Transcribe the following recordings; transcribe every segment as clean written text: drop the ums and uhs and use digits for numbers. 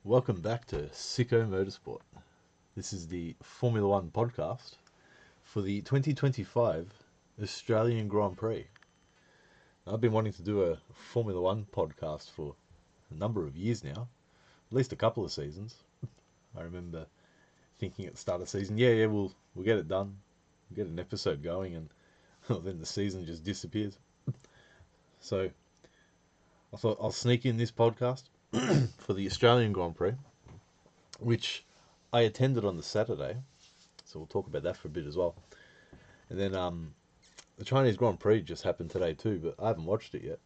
Welcome back to S1CKO Motorsport. This is the Formula One podcast for the 2025 Australian Grand Prix. Now, I've been wanting to do a Formula One podcast for a number of years now, at least a couple of seasons. I remember thinking at the start of the season, we'll get it done, we'll get an episode going, and then the season just disappears. So I thought I'll sneak in this podcast for the Australian Grand Prix, which I attended on the Saturday, so we'll talk about that for a bit as well. And then the Chinese Grand Prix just happened today too, but I haven't watched it yet.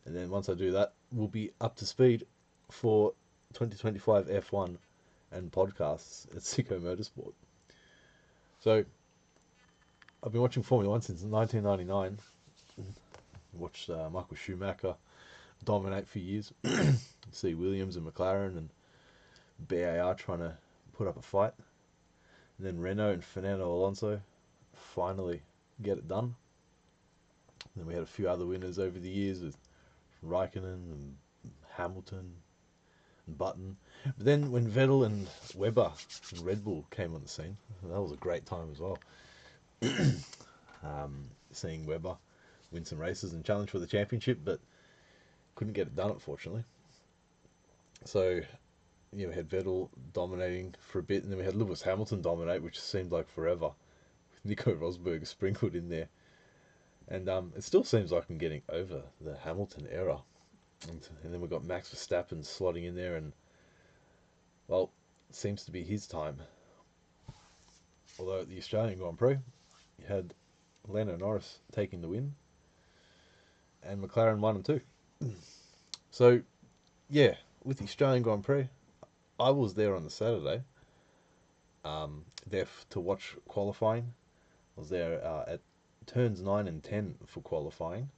And then once I do that, we'll be up to speed for 2025 F1 and podcasts at S1CKO Motorsport. So I've been watching Formula One since 1999. Watched Michael Schumacher dominate for years. See Williams and McLaren and BAR trying to put up a fight. And then Renault and Fernando Alonso finally get it done. And then we had a few other winners over the years with Raikkonen and Hamilton and Button. But then when Vettel and Webber and Red Bull came on the scene, that was a great time as well. Seeing Webber win some races and challenge for the championship, but couldn't get it done, unfortunately. So, we had Vettel dominating for a bit, and then we had Lewis Hamilton dominate, which seemed like forever, with Nico Rosberg sprinkled in there. And it still seems like I'm getting over the Hamilton era. And then we've got Max Verstappen slotting in there, and, well, it seems to be his time. Although at the Australian Grand Prix, you had Lando Norris taking the win, and McLaren 1 and 2. So, with the Australian Grand Prix, I was there on the Saturday, there to watch qualifying. I was there at turns 9 and 10 for qualifying,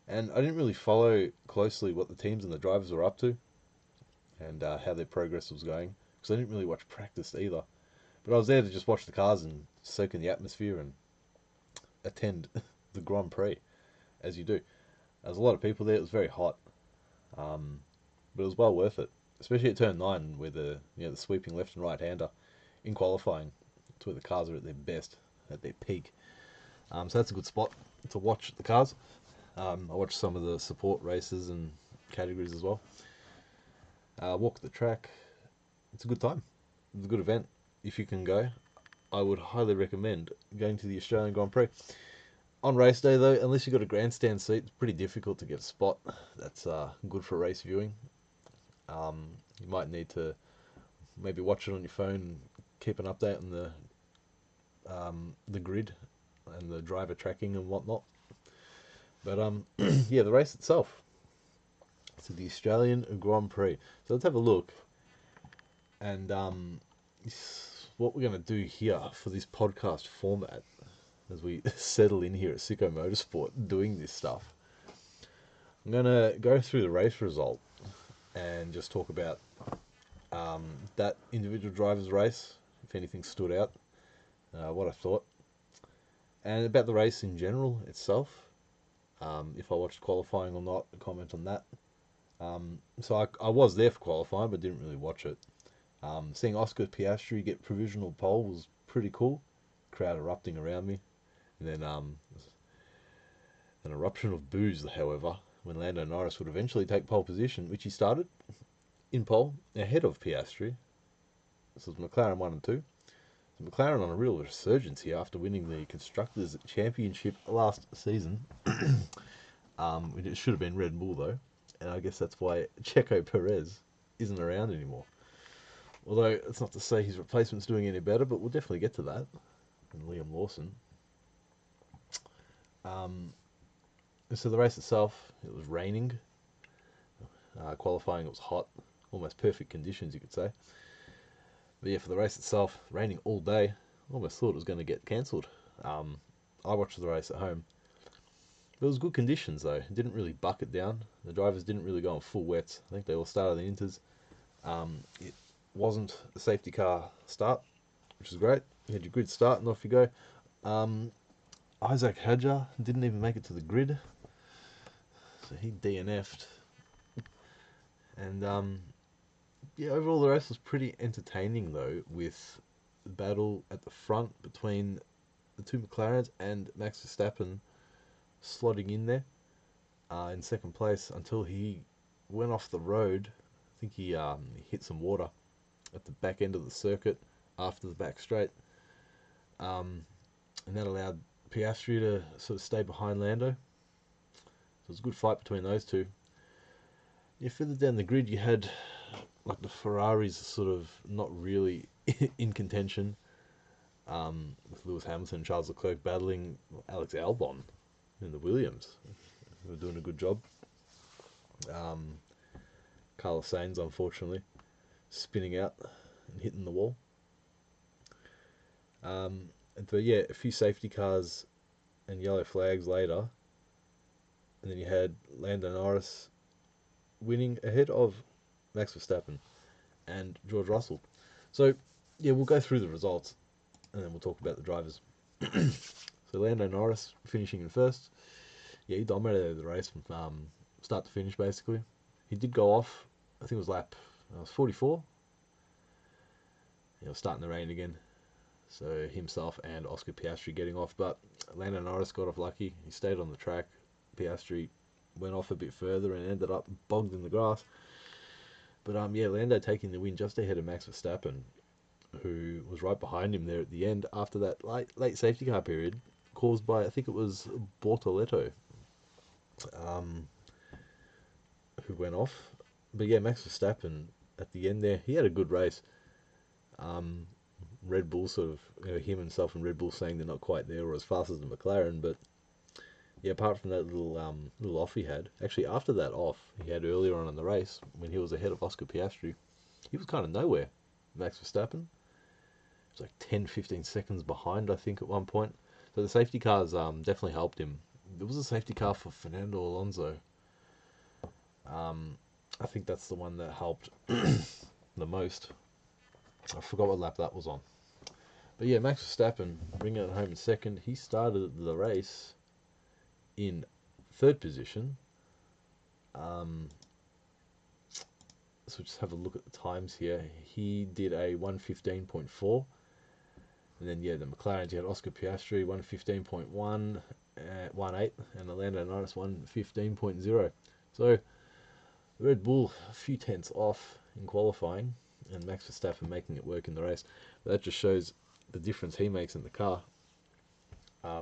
and I didn't really follow closely what the teams and the drivers were up to, and how their progress was going, because I didn't really watch practice either. But I was there to just watch the cars and soak in the atmosphere and attend the Grand Prix, as you do. There was a lot of people there. It was very hot, but it was well worth it, especially at turn 9, where the sweeping left and right hander in qualifying. It's where the cars are at their best, at their peak. So that's a good spot to watch the cars. I watched some of the support races and categories as well. Walk the track. It's a good time. It's a good event. If you can go, I would highly recommend going to the Australian Grand Prix. On race day, though, unless you've got a grandstand seat, it's pretty difficult to get a spot that's good for race viewing. You might need to maybe watch it on your phone and keep an update on the grid and the driver tracking and whatnot. But the race itself. So the Australian Grand Prix. So let's have a look. And what we're going to do here for this podcast format, as we settle in here at S1CKO Motorsport doing this stuff, I'm going to go through the race result and just talk about that individual driver's race, if anything stood out, what I thought, and about the race in general itself, if I watched qualifying or not, comment on that. So I was there for qualifying, but didn't really watch it. Seeing Oscar Piastri get provisional pole was pretty cool. Crowd erupting around me. And then an eruption of boos, however, when Lando Norris would eventually take pole position, which he started in pole ahead of Piastri. This was McLaren 1 and 2. So McLaren on a real resurgence here after winning the Constructors' Championship last season. It should have been Red Bull, though. And I guess that's why Checo Perez isn't around anymore. Although, it's not to say his replacement's doing any better, but we'll definitely get to that. And Liam Lawson. So the race itself, it was raining. Qualifying, it was hot. Almost perfect conditions, you could say. But for the race itself, raining all day. Almost thought it was going to get cancelled. I watched the race at home. It was good conditions, though. It didn't really bucket down. The drivers didn't really go on full wets. I think they all started the inters. It wasn't a safety car start, which is great. You had your grid start and off you go. Isaac Hadjar didn't even make it to the grid. So he DNF'd. And yeah, overall the race was pretty entertaining though, with the battle at the front between the two McLarens and Max Verstappen slotting in there in second place until he went off the road. I think he hit some water at the back end of the circuit after the back straight, and that allowed Piastri to sort of stay behind Lando. So it was a good fight between those two. Yeah, further down the grid, you had like the Ferraris sort of not really in contention, with Lewis Hamilton and Charles Leclerc battling Alex Albon in the Williams. They were doing a good job. Um, Carlos Sainz, unfortunately, spinning out and hitting the wall. And so, yeah, a few safety cars and yellow flags later, and then you had Lando Norris winning ahead of Max Verstappen and George Russell. So, yeah, we'll go through the results and then we'll talk about the drivers. So, Lando Norris finishing in first. Yeah, he dominated the race from start to finish, basically. He did go off, I think it was lap 44. It was starting to rain again. So, himself and Oscar Piastri getting off, but Lando Norris got off lucky. He stayed on the track. Piastri went off a bit further and ended up bogged in the grass. But yeah, Lando taking the win just ahead of Max Verstappen, who was right behind him there at the end after that late safety car period caused by, I think it was Bortoletto, who went off. But yeah, Max Verstappen at the end there, he had a good race. Red Bull sort of, him himself and Red Bull saying they're not quite there or as fast as the McLaren, but yeah, apart from that little off he had, actually after that off he had earlier on in the race when he was ahead of Oscar Piastri, he was kind of nowhere. Max Verstappen was like 10-15 seconds behind, I think, at one point. So the safety cars definitely helped him. There was a safety car for Fernando Alonso. I think that's the one that helped the most. I forgot what lap that was on. But yeah, Max Verstappen bringing it home in second. He started the race in third position. So just have a look at the times here. He did a 1:15.4. And then, yeah, the McLarens, you had Oscar Piastri, 1:15.1, 1:8, and Lando Norris, 1:15.0. So, Red Bull, a few tenths off in qualifying, and Max Verstappen making it work in the race. But that just shows the difference he makes in the car.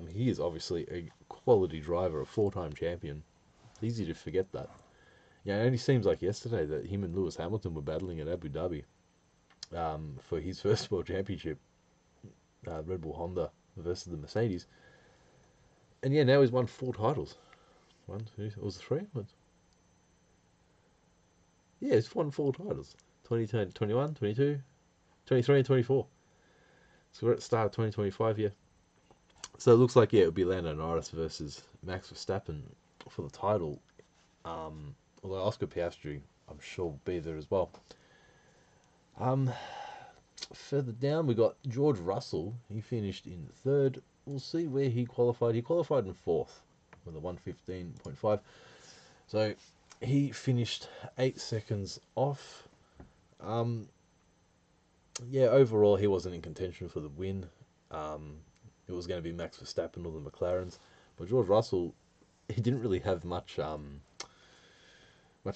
He is obviously a quality driver, a four-time champion. It's easy to forget that. Yeah, it only seems like yesterday that him and Lewis Hamilton were battling at Abu Dhabi for his first world championship. Red Bull Honda versus the Mercedes. And yeah, now he's won 4 titles. One, two, it was 3? What? Yeah, he's won 4 titles. 2020, 21, 22, 23 and 24. So we're at the start of 2025 here. So it looks like, yeah, it would be Lando Norris versus Max Verstappen for the title. Although Oscar Piastri, I'm sure, will be there as well. Further down, we got George Russell. He finished in third. We'll see where he qualified. He qualified in fourth with a 1:15.5. So he finished 8 seconds off. Yeah, overall he wasn't in contention for the win. It was going to be Max Verstappen or the McLarens, but George Russell, he didn't really have much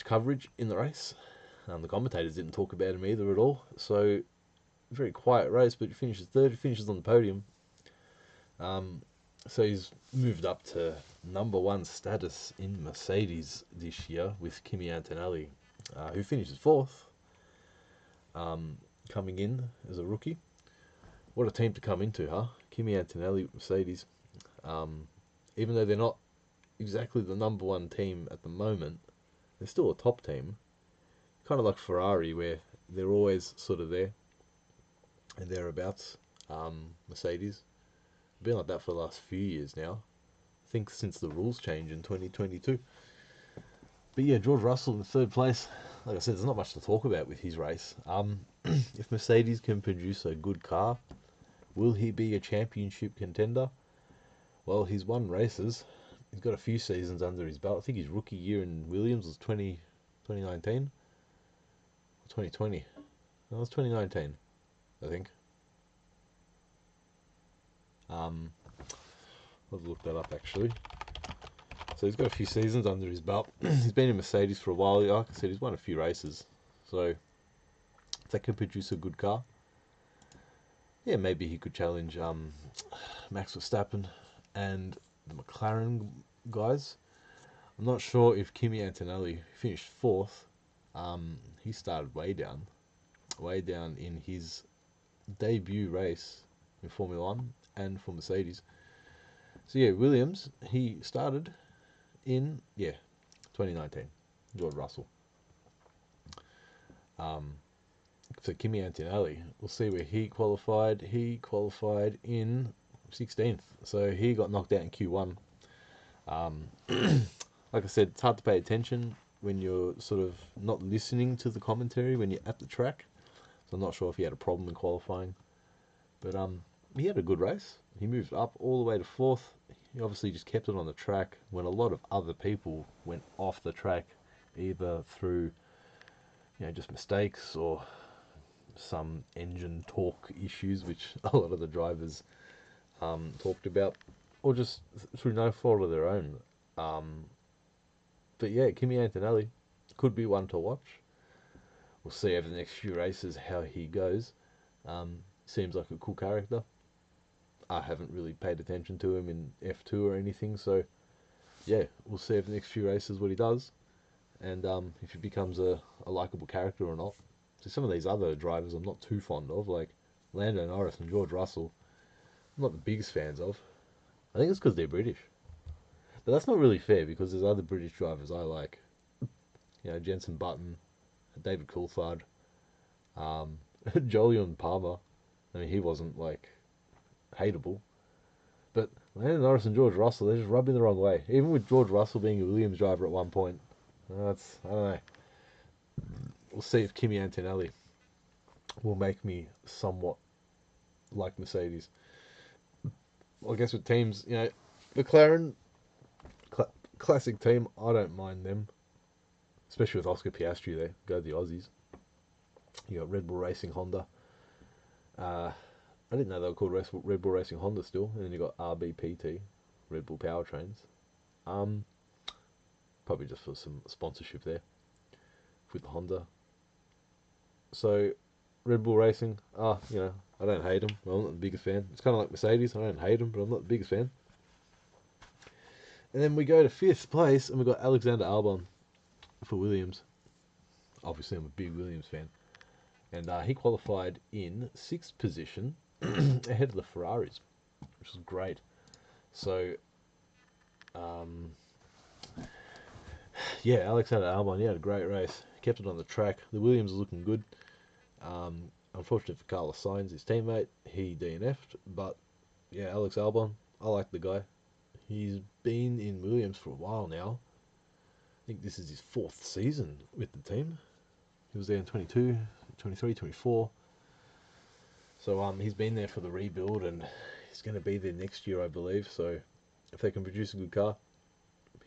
coverage in the race. The commentators didn't talk about him either at all. So very quiet race, but he finishes third. He finishes on the podium. So he's moved up to number 1 status in Mercedes this year with Kimi Antonelli, who finishes fourth, coming in as a rookie. What a team to come into, huh? Kimi Antonelli, Mercedes. Even though they're not exactly the number 1 team at the moment, they're still a top team. Kind of like Ferrari, where they're always sort of there and thereabouts. Mercedes, been like that for the last few years now. I think since the rules change in 2022. But yeah, George Russell in third place. Like I said, there's not much to talk about with his race. If Mercedes can produce a good car, will he be a championship contender? Well, he's won races. He's got a few seasons under his belt. I think his rookie year in Williams was 2019. 2020. That was 2019, I think. I've looked that up actually. So he's got a few seasons under his belt. He's been in Mercedes for a while. Like I said, he's won a few races. So if they can produce a good car, yeah, maybe he could challenge Max Verstappen and the McLaren guys. I'm not sure if Kimi Antonelli finished fourth. He started way down in his debut race in Formula One and for Mercedes. So yeah, Williams, he started in 2019. George Russell. So Kimi Antonelli, we'll see where he qualified. He qualified in 16th, so he got knocked out in Q1. Like I said, it's hard to pay attention when you're sort of not listening to the commentary when you're at the track. So I'm not sure if he had a problem in qualifying, but he had a good race. He moved up all the way to fourth. He obviously just kept it on the track when a lot of other people went off the track, either through just mistakes or some engine torque issues, which a lot of the drivers talked about, or just through no fault of their own. But yeah, Kimi Antonelli could be one to watch. We'll see over the next few races how he goes. Seems like a cool character. I haven't really paid attention to him in F2 or anything, so yeah, we'll see over the next few races what he does, and if he becomes a likable character or not. So some of these other drivers I'm not too fond of, like Lando Norris and George Russell, I'm not the biggest fans of. I think it's because they're British. But that's not really fair, because there's other British drivers I like. Jenson Button, David Coulthard, Jolyon Palmer. I mean, he wasn't like hateable. But Lando Norris and George Russell, they're just rubbing the wrong way. Even with George Russell being a Williams driver at one point. I don't know. We'll see if Kimi Antonelli will make me somewhat like Mercedes. Well, I guess with teams, McLaren, classic team, I don't mind them. Especially with Oscar Piastri there. Go the Aussies. You got Red Bull Racing Honda. I didn't know they were called Red Bull Racing Honda still. And then you got RBPT, Red Bull Powertrains. Probably just for some sponsorship there with Honda. So Red Bull Racing, I don't hate them. I'm not the biggest fan. It's kind of like Mercedes. I don't hate them, but I'm not the biggest fan. And then we go to 5th place, and we've got Alexander Albon for Williams. Obviously, I'm a big Williams fan. And he qualified in 6th position ahead of the Ferraris, which was great. So, Alexander Albon, he had a great race. Kept it on the track. The Williams are looking good. Unfortunate for Carlos Sainz, his teammate, he DNF'd. But, yeah, Alex Albon, I like the guy. He's been in Williams for a while now. I think this is his 4th season with the team. He was there in 22, 23, 24. So he's been there for the rebuild, and he's going to be there next year, I believe. So if they can produce a good car,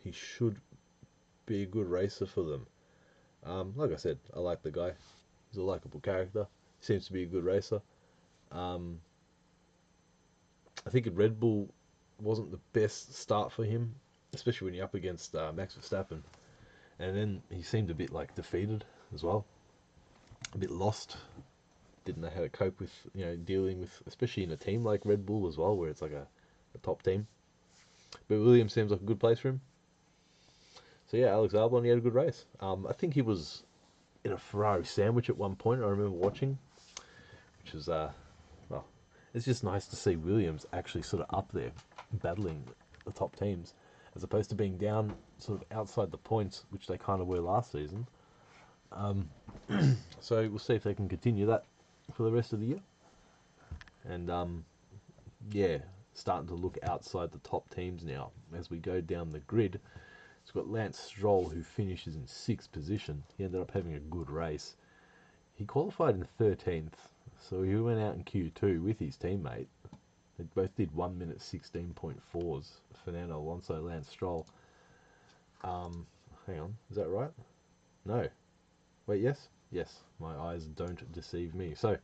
he should be a good racer for them. Like I said, I like the guy. He's a likable character. He seems to be a good racer. I think at Red Bull wasn't the best start for him, especially when you're up against Max Verstappen. And then he seemed a bit like defeated as well. A bit lost. Didn't know how to cope with, dealing with, especially in a team like Red Bull as well, where it's like a top team. But Williams seems like a good place for him. So yeah, Alex Albon, he had a good race. I think he was in a Ferrari sandwich at one point, I remember watching, which was, it's just nice to see Williams actually sort of up there, battling the top teams, as opposed to being down sort of outside the points, which they kind of were last season. So we'll see if they can continue that for the rest of the year. And starting to look outside the top teams now as we go down the grid. It's got Lance Stroll, who finishes in 6th position. He ended up having a good race. He qualified in 13th, so he went out in Q2 with his teammate. They both did 1 minute 16.4s. Fernando Alonso, Lance Stroll. Hang on, is that right? No. Wait, yes? Yes, my eyes don't deceive me. So,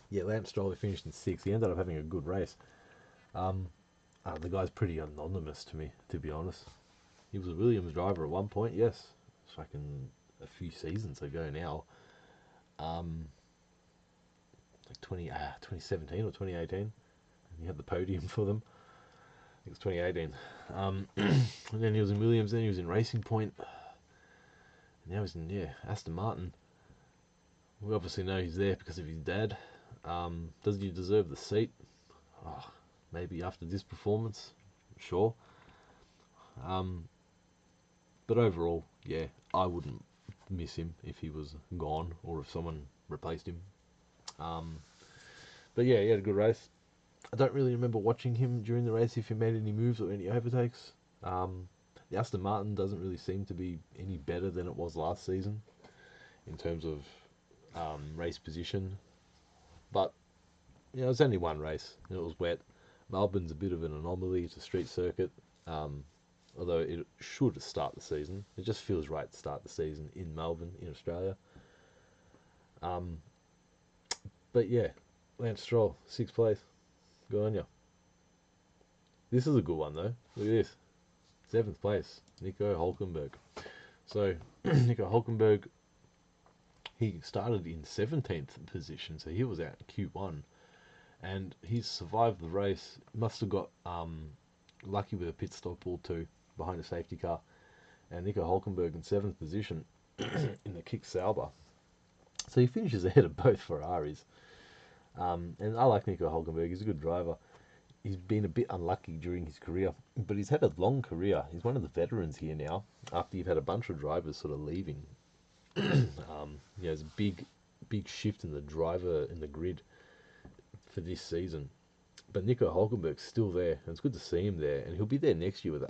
yeah, Lance Stroll finished in 6th. He ended up having a good race. The guy's pretty anonymous to me, to be honest. He was a Williams driver at one point, yes. It's fucking a few seasons ago now. Like 2017 or 2018. He had the podium for them. I think it was 2018. And then he was in Williams, then he was in Racing Point. And now he's in, Aston Martin. We obviously know he's there because of his dad. Does he deserve the seat? Oh, maybe after this performance, sure. But overall, yeah, I wouldn't miss him if he was gone or if someone replaced him. But yeah, he had a good race. I don't really remember watching him during the race if he made any moves or any overtakes. The Aston Martin doesn't really seem to be any better than it was last season in terms of race position. But you know, it's only one race and it was wet. Melbourne's a bit of an anomaly. It's a street circuit. Although it should start the season. It just feels right to start the season in Melbourne, in Australia. But yeah, Lance Stroll, 6th place. Good on you. This is a good one though. Look at this. 7th place, Nico Hulkenberg. So, Nico Hulkenberg, he started in 17th position, so he was out in Q1. And he's survived the race. Must have got lucky with a pit stop or two behind a safety car. And Nico Hulkenberg in 7th position in the kick Sauber. So he finishes ahead of both Ferraris. And I like Nico Hulkenberg. He's a good driver. He's been a bit unlucky during his career, but he's had a long career. He's one of the veterans here now. After you've had a bunch of drivers sort of leaving, there's a big shift in the driver in the grid for this season. But Nico Hulkenberg's still there, and it's good to see him there. And he'll be there next year with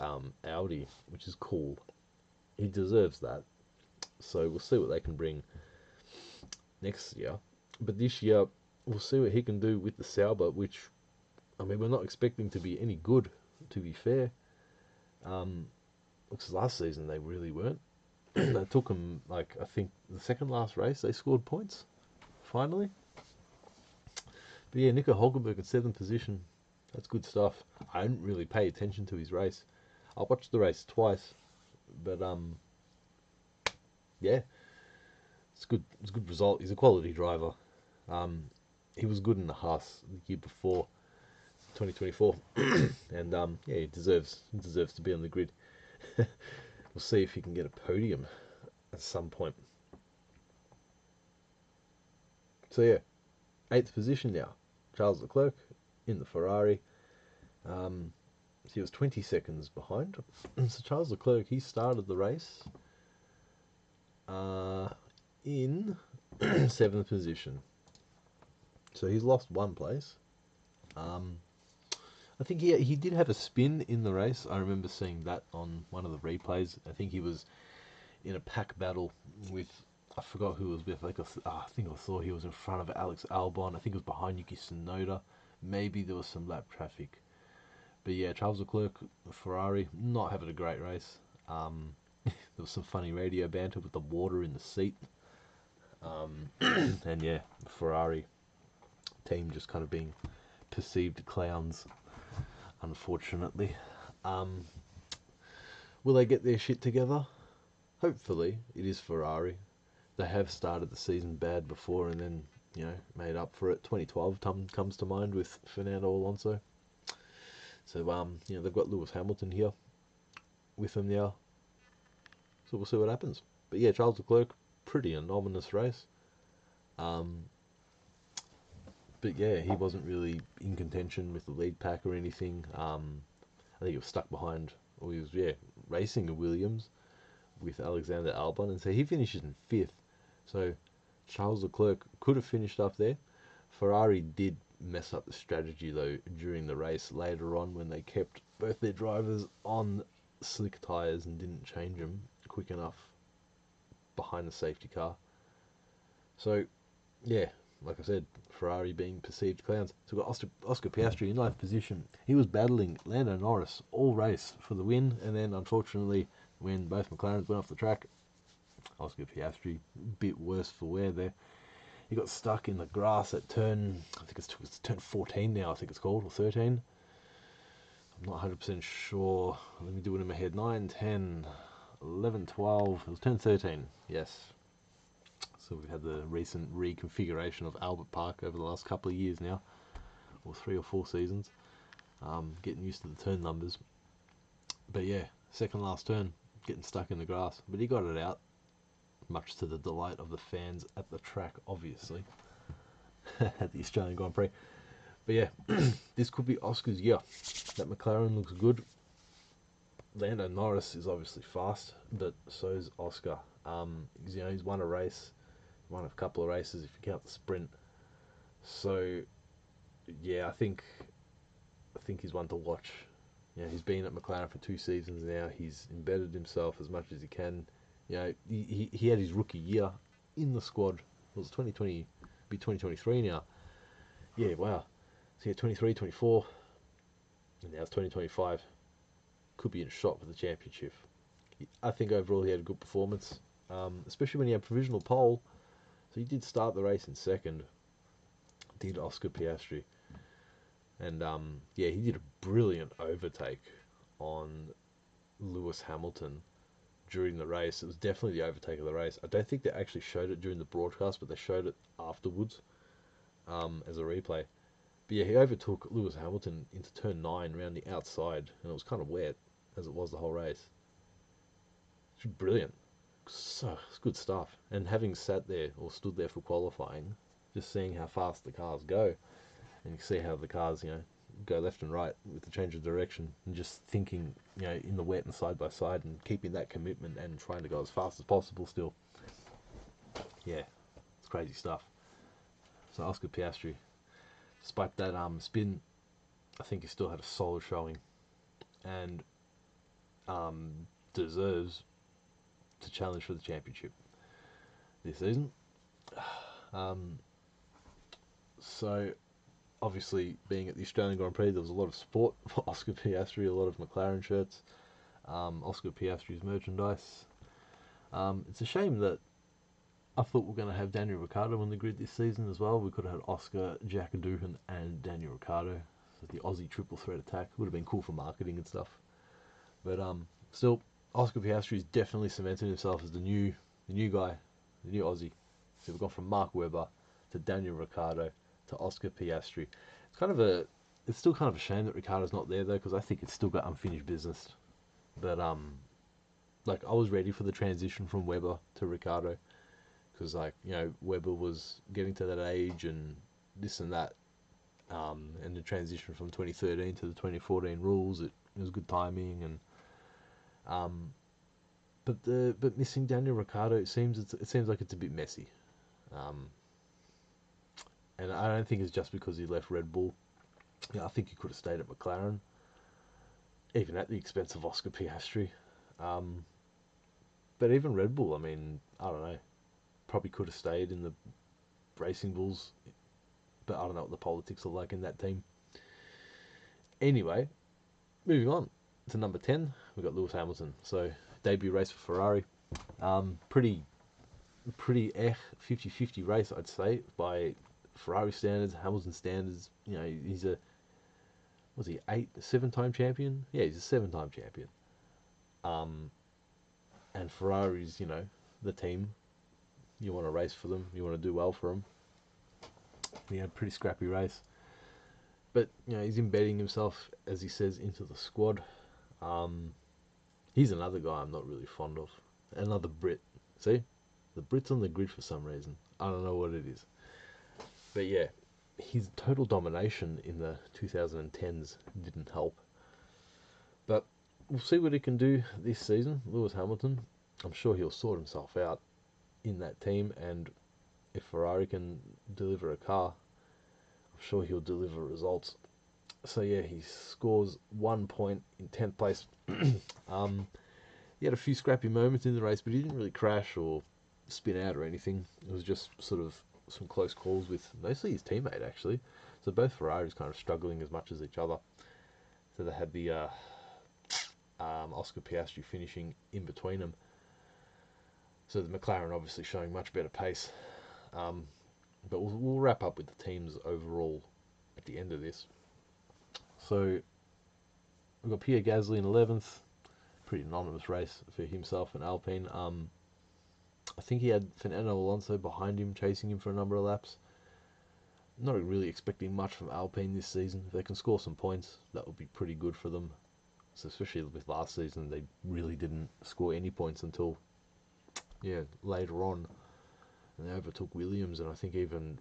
Audi, which is cool. He deserves that. So we'll see what they can bring next year. But this year, we'll see what he can do with the Sauber, which, I mean, we're not expecting to be any good, to be fair. Because last season they really weren't. They took them, like, I think the second last race, they scored points, finally. But yeah, Nico Hulkenberg in 7th position. That's good stuff. I didn't really pay attention to his race. I watched the race twice, but yeah, it's good. It's a good result. He's a quality driver. He was good in the Haas the year before, 2024, and yeah, he deserves to be on the grid. We'll see if he can get a podium at some point. So yeah, 8th position now. Charles Leclerc in the Ferrari. So he was 20 seconds behind. So Charles Leclerc, he started the race in 7th position. So he's lost one place. I think he did have a spin in the race. I remember seeing that on one of the replays. I think he was in a pack battle with, I forgot who it was with. I think I saw he was in front of Alex Albon. I think it was behind Yuki Tsunoda. Maybe there was some lap traffic. But yeah, Charles Leclerc, Ferrari, not having a great race. There was some funny radio banter with the water in the seat. And yeah, Ferrari team just kind of being perceived clowns, unfortunately. Will they get their shit together? Hopefully. It is Ferrari. They have started the season bad before and then, made up for it. 2012 comes to mind with Fernando Alonso. So, they've got Lewis Hamilton here with them now. So we'll see what happens. But yeah, Charles Leclerc, pretty anomalous race. But yeah, he wasn't really in contention with the lead pack or anything. I think he was stuck behind, or he was, racing a Williams with Alexander Albon. And so he finishes in 5th. So Charles Leclerc could have finished up there. Ferrari did mess up the strategy though during the race later on when they kept both their drivers on slick tyres and didn't change them quick enough behind the safety car. So yeah, like I said, Ferrari being perceived clowns. So we've got Oscar Piastri in 9th position. He was battling Lando Norris all race for the win, and then unfortunately when both McLarens went off the track, Oscar Piastri, a bit worse for wear there. He got stuck in the grass at turn, I think it's turn 14 now, I think it's called, or 13. I'm not 100% sure. Let me do it in my head. 9, 10, 11, 12. It was turn 13, yes. So we've had the recent reconfiguration of Albert Park over the last couple of years now, or 3 or 4 seasons. Getting used to the turn numbers. But yeah, second last turn, getting stuck in the grass. But he got it out, much to the delight of the fans at the track, obviously, at the Australian Grand Prix. But yeah, this could be Oscar's year. That McLaren looks good. Lando Norris is obviously fast, but so is Oscar. He's won a race, won a couple of races if you count the sprint. So yeah, I think he's one to watch. He's been at McLaren for 2 seasons now. He's embedded himself as much as he can. He had his rookie year in the squad. It was 2020, be 2023 now. Yeah, wow. So yeah, 23, 24, and now it's 2025. Could be in a shot for the championship. I think overall he had a good performance, especially when he had provisional pole. So he did start the race in second. Did Oscar Piastri. And yeah, he did a brilliant overtake on Lewis Hamilton during the race. It was definitely the overtake of the race. I don't think they actually showed it during the broadcast, but they showed it afterwards as a replay. But yeah, he overtook Lewis Hamilton into turn 9 around the outside, and it was kind of wet, as it was the whole race. It's brilliant. So, it's good stuff. And having sat there, or stood there for qualifying, just seeing how fast the cars go, and you see how the cars, go left and right with the change of direction, and just thinking, in the wet and side by side, and keeping that commitment and trying to go as fast as possible still. Yeah, it's crazy stuff. So Oscar Piastri, despite that spin, I think he still had a solid showing, and deserves to challenge for the championship this season. So obviously, being at the Australian Grand Prix, there was a lot of support for Oscar Piastri, a lot of McLaren shirts, Oscar Piastri's merchandise. It's a shame that I thought we are going to have Daniel Ricciardo on the grid this season as well. We could have had Oscar, Jack Doohan, and Daniel Ricciardo. So the Aussie triple threat attack would have been cool for marketing and stuff. But still, Oscar Piastri's definitely cemented himself as the new guy, the new Aussie. So we've gone from Mark Webber to Daniel Ricciardo to Oscar Piastri. It's still kind of a shame that Ricciardo's not there though, because I think it's still got unfinished business. But I was ready for the transition from Webber to Ricciardo, because Webber was getting to that age and this and that, and the transition from 2013 to the 2014 rules, it was good timing, and but missing Daniel Ricciardo, it seems like it's a bit messy. And I don't think it's just because he left Red Bull. I think he could have stayed at McLaren, even at the expense of Oscar Piastri. But even Red Bull, I mean, I don't know, probably could have stayed in the Racing Bulls, but I don't know what the politics are like in that team. Anyway, moving on to number 10, we've got Lewis Hamilton. So, debut race for Ferrari. Pretty 50-50 race, I'd say, by Ferrari standards, Hamilton standards. He's a 7-time champion? Yeah, he's a 7-time champion. And Ferrari's, the team. You want to race for them, you want to do well for them. He had a pretty scrappy race. But, he's embedding himself, as he says, into the squad. He's another guy I'm not really fond of. Another Brit. See? The Brits on the grid for some reason. I don't know what it is. But yeah, his total domination in the 2010s didn't help. But we'll see what he can do this season, Lewis Hamilton. I'm sure he'll sort himself out in that team, and if Ferrari can deliver a car, I'm sure he'll deliver results. So yeah, he scores 1 point in 10th place. He had a few scrappy moments in the race, but he didn't really crash or spin out or anything. It was just sort of some close calls with mostly his teammate, actually. So both Ferraris kind of struggling as much as each other. So they had the Oscar Piastri finishing in between them. So the McLaren obviously showing much better pace. Um, but we'll wrap up with the teams overall at the end of this. So we've got Pierre Gasly in 11th. Pretty anonymous race for himself and Alpine. I think he had Fernando Alonso behind him, chasing him for a number of laps. Not really expecting much from Alpine this season. If they can score some points, that would be pretty good for them. So especially with last season, they really didn't score any points until later on, and they overtook Williams and I think even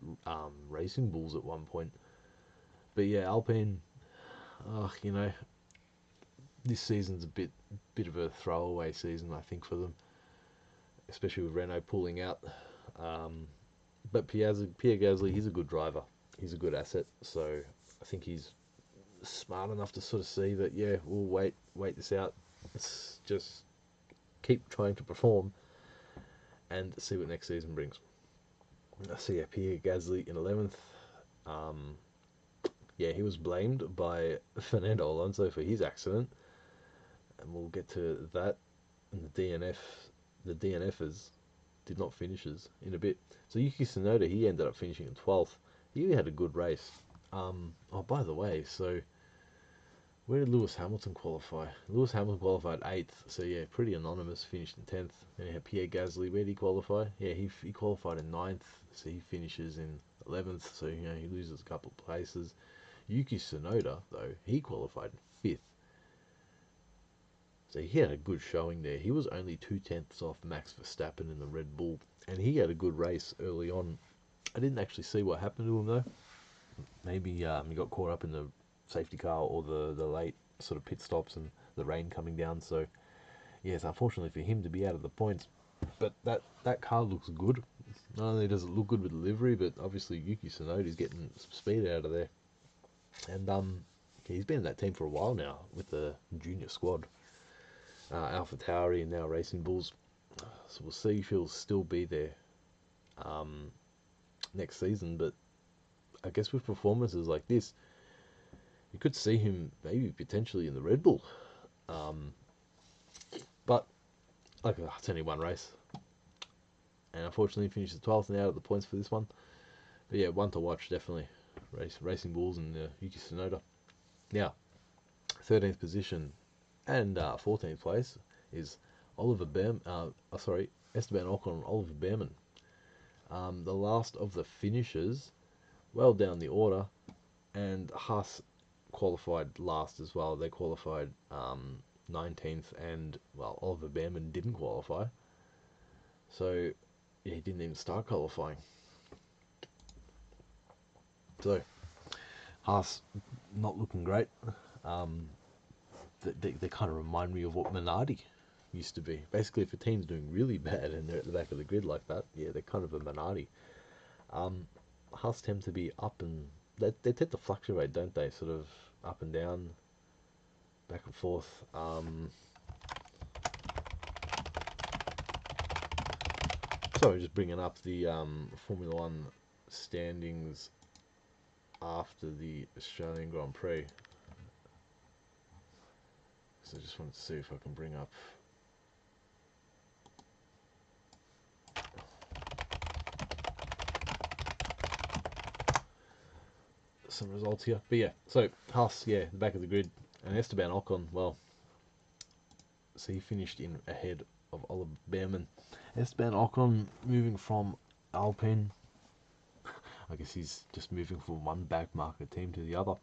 Racing Bulls at one point. But yeah, Alpine, this season's a bit of a throwaway season, I think, for them, especially with Renault pulling out. But Pierre Gasly, he's a good driver. He's a good asset. So I think he's smart enough to sort of see that, yeah, we'll wait this out. Let's just keep trying to perform and see what next season brings. So yeah, Pierre Gasly in 11th. He was blamed by Fernando Alonso for his accident, and we'll get to that. And the DNFers did not finishes in a bit. So Yuki Tsunoda, he ended up finishing in 12th. He had a good race. By the way, so where did Lewis Hamilton qualify? Lewis Hamilton qualified 8th, so yeah, pretty anonymous, finished in 10th. Then you had Pierre Gasly, where did he qualify? Yeah, he qualified in 9th, so he finishes in 11th, so he loses a couple of places. Yuki Tsunoda, though, he qualified in 5th. So he had a good showing there. He was only 2/10 off Max Verstappen in the Red Bull, and he had a good race early on. I didn't actually see what happened to him, though. Maybe he got caught up in the safety car or the late sort of pit stops and the rain coming down. So, yes, unfortunately for him to be out of the points. But that car looks good. Not only does it look good with delivery, but obviously Yuki Tsunoda is getting some speed out of there. And he's been in that team for a while now with the junior squad. Alpha Tauri and now Racing Bulls. So we'll see if he'll still be there next season. But I guess with performances like this, you could see him maybe potentially in the Red Bull. But it's only one race. And unfortunately he finishes 12th and out of the points for this one. But yeah, one to watch definitely. Racing Bulls and Yuki Tsunoda. Now, 13th position and 14th place is Esteban Ocon and Oliver Behrman. The last of the finishers, well down the order, and Haas qualified last as well. They qualified 19th, and Oliver Behrman didn't qualify, so yeah, he didn't even start qualifying. So Haas not looking great. They kind of remind me of what Minardi used to be. Basically, if a team's doing really bad and they're at the back of the grid like that, yeah, they're kind of a Minardi. Haas tend to be up and they tend to fluctuate, don't they? Sort of up and down, back and forth. Sorry, just bringing up the Formula One standings after the Australian Grand Prix. So I just wanted to see if I can bring up some results here. But yeah, so Haas, the back of the grid, and Esteban Ocon, so he finished in ahead of Oliver Behrman. Esteban Ocon moving from Alpine. I guess he's just moving from one back market team to the other,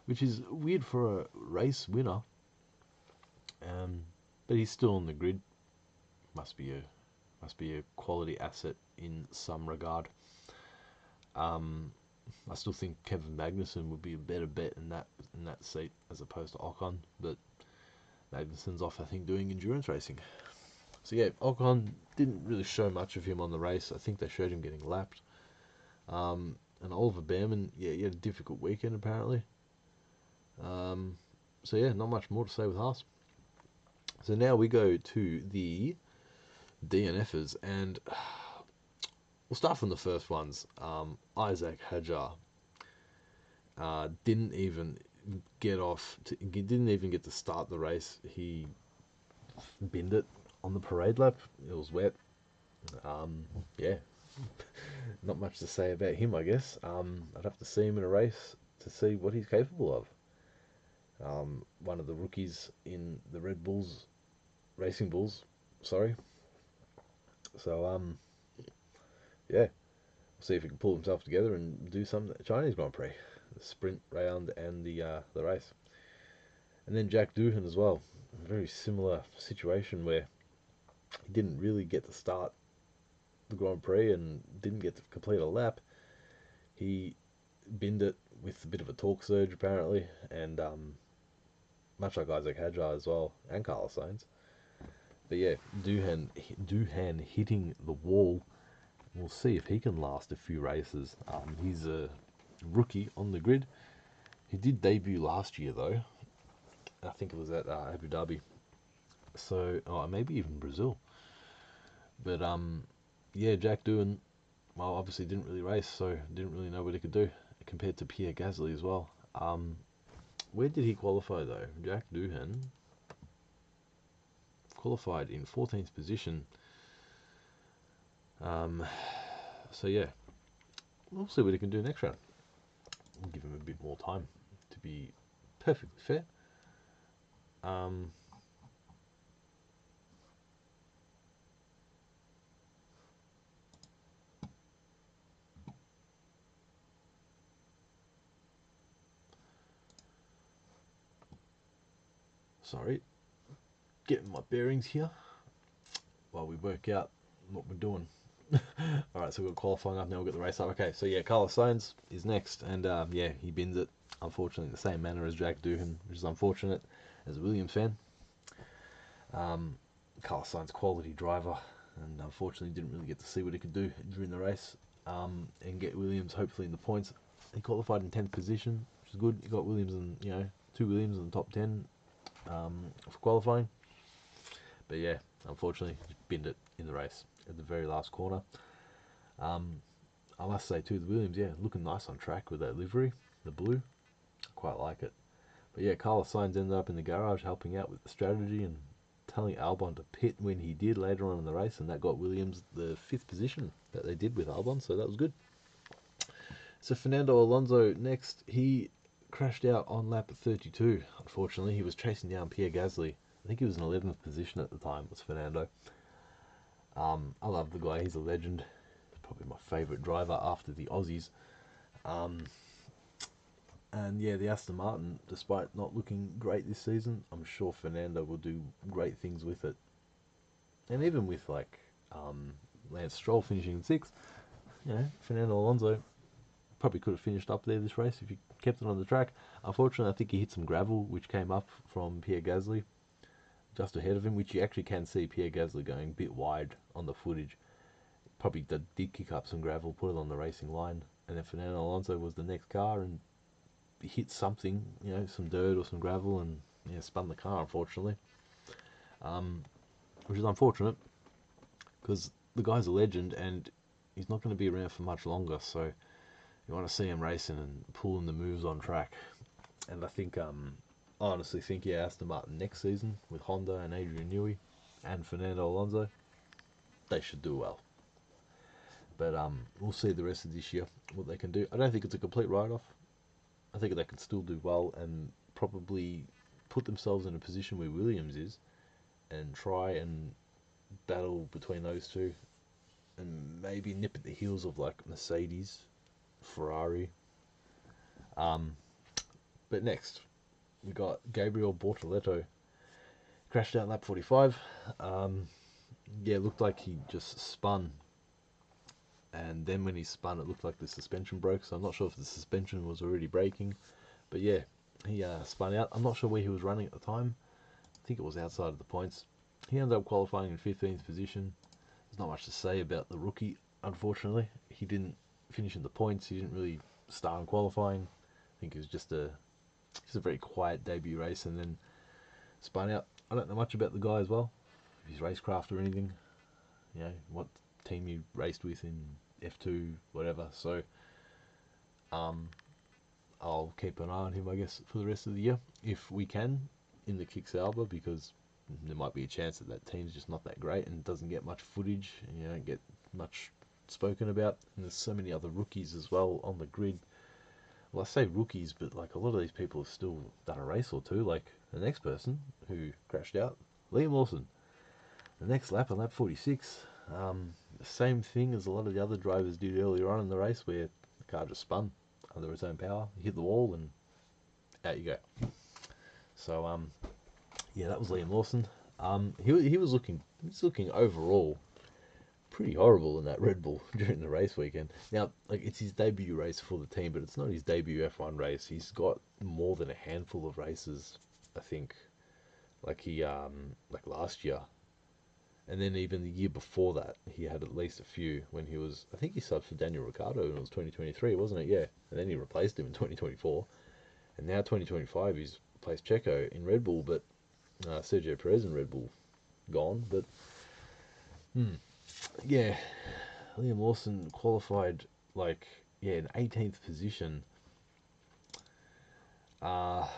which is weird for a race winner. But he's still on the grid. Must be a quality asset in some regard. I still think Kevin Magnussen would be a better bet in that seat as opposed to Ocon, but Magnussen's off, I think, doing endurance racing. So yeah, Ocon didn't really show much of him on the race. I think they showed him getting lapped. And Oliver Behrman, he had a difficult weekend apparently. So yeah, not much more to say with Haas. So now we go to the DNFers, and we'll start from the first ones. Isaac Hadjar didn't even get to start the race. He binned it on the parade lap. It was wet. Yeah, not much to say about him, I guess. I'd have to see him in a race to see what he's capable of. One of the rookies in the Red Bulls, Racing Bulls, sorry. So, yeah, we'll see if he can pull himself together and do some Chinese Grand Prix, the sprint round and the race. And then Jack Doohan as well, a very similar situation where he didn't really get to start the Grand Prix and didn't get to complete a lap. He binned it with a bit of a torque surge apparently, and much like Isaac Hadjar as well, and Carlos Sainz. But yeah, Doohan hitting the wall. We'll see if he can last a few races. He's a rookie on the grid. He did debut last year though. I think it was at Abu Dhabi. So, maybe even Brazil. But yeah, Jack Doohan, well, obviously didn't really race, so didn't really know what he could do compared to Pierre Gasly as well. Where did he qualify though? Jack Doohan qualified in 14th position. So yeah, we'll see what he can do next round. We'll give him a bit more time to be perfectly fair. Sorry, getting my bearings here while we work out what we're doing. Alright, so we've got qualifying up, now we've got the race up. Okay, so yeah, Carlos Sainz is next, and yeah, he bins it, unfortunately, in the same manner as Jack Doohan, which is unfortunate as a Williams fan. Carlos Sainz, quality driver, and unfortunately didn't really get to see what he could do during the race, and get Williams hopefully in the points. He qualified in 10th position, which is good. He got Williams in, two Williams in the top 10 for qualifying. But yeah, unfortunately, just binned it in the race at the very last corner. I must say too, the Williams, yeah, looking nice on track with that livery, the blue. I quite like it. But yeah, Carlos Sainz ended up in the garage helping out with the strategy and telling Albon to pit when he did later on in the race, and that got Williams the 5th position that they did with Albon, so that was good. So Fernando Alonso next, he crashed out on lap 32, unfortunately. He was chasing down Pierre Gasly. I think he was in 11th position at the time, was Fernando. I love the guy, he's a legend. He's probably my favourite driver after the Aussies. And yeah, the Aston Martin, despite not looking great this season, I'm sure Fernando will do great things with it. And even with like Lance Stroll finishing in 6th, Fernando Alonso probably could have finished up there this race if he kept it on the track. Unfortunately, I think he hit some gravel, which came up from Pierre Gasly just ahead of him, which you actually can see Pierre Gasly going a bit wide on the footage. Probably did kick up some gravel, put it on the racing line, and then Fernando Alonso was the next car and hit something, some dirt or some gravel, and spun the car, unfortunately. Which is unfortunate because the guy's a legend and he's not going to be around for much longer. So you want to see him racing and pulling the moves on track. And I think, I honestly think, yeah, Aston Martin next season with Honda and Adrian Newey and Fernando Alonso, they should do well. But we'll see the rest of this year what they can do. I don't think it's a complete write-off. I think they can still do well and probably put themselves in a position where Williams is and try and battle between those two and maybe nip at the heels of like Mercedes, Ferrari. But next, we got Gabriel Bortoleto. Crashed out in lap 45. Yeah, it looked like he just spun. And then when he spun, it looked like the suspension broke. So I'm not sure if the suspension was already breaking. But yeah, he spun out. I'm not sure where he was running at the time. I think it was outside of the points. He ended up qualifying in 15th position. There's not much to say about the rookie, unfortunately. He didn't finish in the points. He didn't really start in qualifying. I think it was just a very quiet debut race and then spun out. I don't know much about the guy as well, his racecraft or anything. What team he raced with in F2, whatever. So I'll keep an eye on him, I guess, for the rest of the year if we can in the Kicks Alba, because there might be a chance that that team's just not that great and doesn't get much footage, and you don't get much spoken about. And there's so many other rookies as well on the grid. Well, I say rookies, but like a lot of these people have still done a race or two. Like the next person who crashed out, Liam Lawson, the next lap on lap 46. The same thing as a lot of the other drivers did earlier on in the race, where the car just spun under its own power, hit the wall, and out you go. So yeah, that was Liam Lawson. He was looking overall pretty horrible in that Red Bull during the race weekend. Now, like, it's his debut race for the team, but it's not his debut F1 race. He's got more than a handful of races, I think. Like like last year, and then even the year before that, he had at least a few when he was. I think he subbed for Daniel Ricciardo when it was 2023, wasn't it? Yeah, and then he replaced him in 2024, and now 2025 he's replaced Checo in Red Bull, but Sergio Perez in Red Bull gone. But yeah, Liam Lawson qualified like in 18th position. And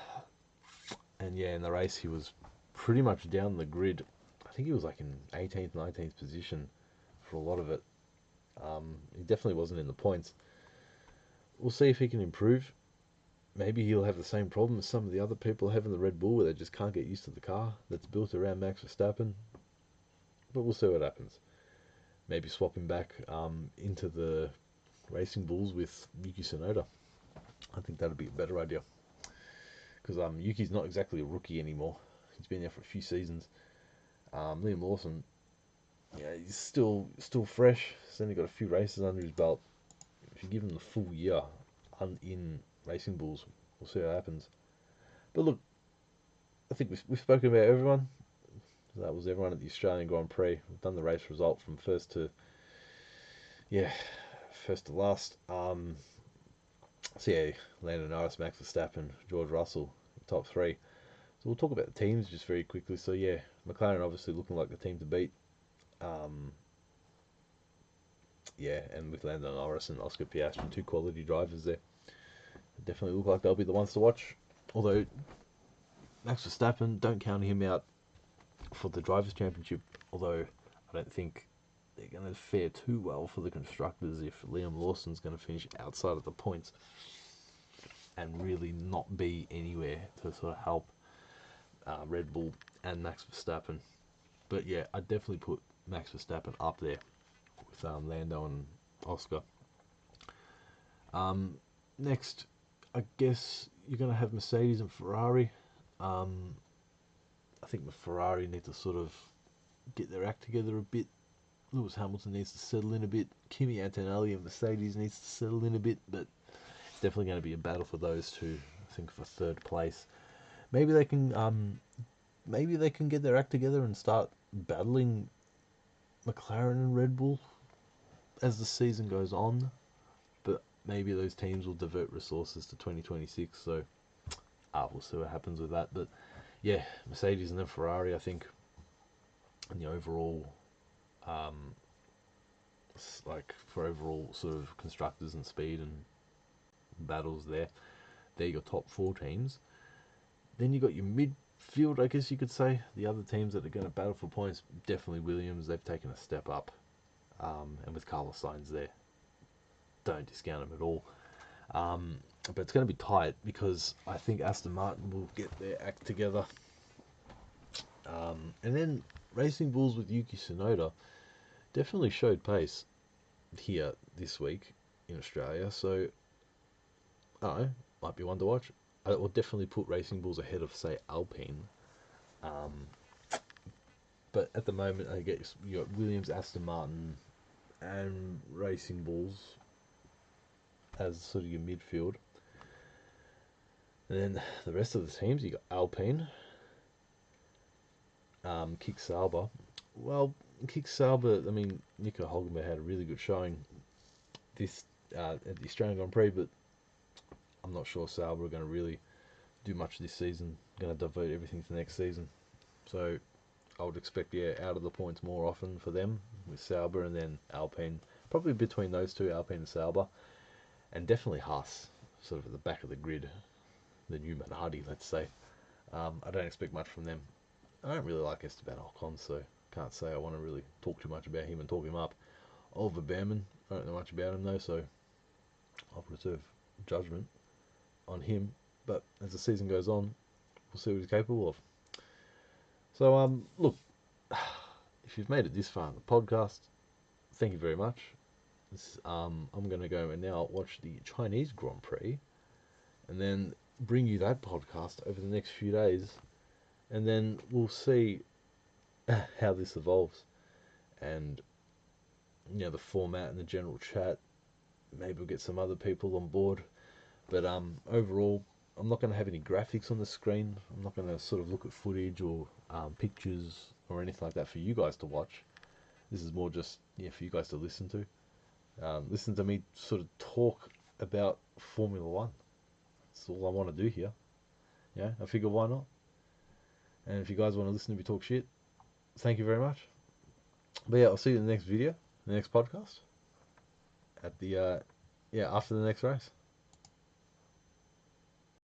yeah, in the race he was pretty much down the grid. I think he was like in 18th, 19th position for a lot of it. He definitely wasn't in the points. We'll see if he can improve. Maybe he'll have the same problem as some of the other people have in the Red Bull, where they just can't get used to the car that's built around Max Verstappen. But we'll see what happens. Maybe swap him back into the Racing Bulls with Yuki Tsunoda. I think that'd be a better idea. Because Yuki's not exactly a rookie anymore. He's been there for a few seasons. Liam Lawson, yeah, he's still fresh. He's only got a few races under his belt. If you give him the full year in Racing Bulls, we'll see what happens. But look, I think we've spoken about everyone. That was everyone at the Australian Grand Prix. We've done the race result from first to last. So yeah, Lando Norris, Max Verstappen, George Russell, top three. So we'll talk about the teams just very quickly. So yeah, McLaren obviously looking like the team to beat. Yeah, and with Lando Norris and Oscar Piastri, two quality drivers there, they definitely look like they'll be the ones to watch. Although Max Verstappen, don't count him out for the Drivers' Championship. Although I don't think they're going to fare too well for the constructors if Liam Lawson's going to finish outside of the points and really not be anywhere to sort of help Red Bull and Max Verstappen. But yeah, I'd definitely put Max Verstappen up there with Lando and Oscar. Next, I guess you're going to have Mercedes and Ferrari. I think the Ferrari need to sort of get their act together a bit. Lewis Hamilton needs to settle in a bit. Kimi Antonelli and Mercedes needs to settle in a bit, but it's definitely going to be a battle for those two. I think for third place. Maybe they can get their act together and start battling McLaren and Red Bull as the season goes on. But maybe those teams will divert resources to 2026. So we'll see what happens with that. But yeah, Mercedes and then Ferrari, I think, in the overall, like for overall sort of constructors and speed and battles there, they're your top four teams. Then you got your midfield, I guess you could say. The other teams that are going to battle for points, definitely Williams. They've taken a step up, and with Carlos Sainz there, don't discount them at all. But it's going to be tight because I think Aston Martin will get their act together. And then Racing Bulls with Yuki Tsunoda definitely showed pace here this week in Australia. So, I don't know, might be one to watch. I will definitely put Racing Bulls ahead of, say, Alpine. But at the moment, I guess you got Williams, Aston Martin, and Racing Bulls as sort of your midfield. And then the rest of the teams, you got Alpine, Kick Sauber. Well, Kick Sauber, I mean, Nico Hulkenberg had a really good showing this at the Australian Grand Prix, but I'm not sure Sauber are going to really do much this season. Going to devote everything to next season. So I would expect, out of the points more often for them with Sauber and then Alpine. Probably between those two, Alpine and Sauber. And definitely Haas, sort of at the back of the grid. The new Minardi, let's say. I don't expect much from them. I don't really like Esteban Ocon, so can't say I want to really talk too much about him and talk him up. Oliver Behrman, I don't know much about him though, so I'll reserve judgment on him. But as the season goes on, we'll see what he's capable of. So, look, if you've made it this far in the podcast, thank you very much. I'm going to go and now watch the Chinese Grand Prix and then bring you that podcast over the next few days. And then we'll see how this evolves and, the format and the general chat. Maybe we'll get some other people on board. But overall, I'm not going to have any graphics on the screen. I'm not going to sort of look at footage or pictures or anything like that for you guys to watch. This is more just for you guys to listen to. Listen to me sort of talk about Formula One. That's all I want to do here. Yeah, I figure why not? And if you guys want to listen to me talk shit, thank you very much. But yeah, I'll see you in the next video, the next podcast, at the after the next race.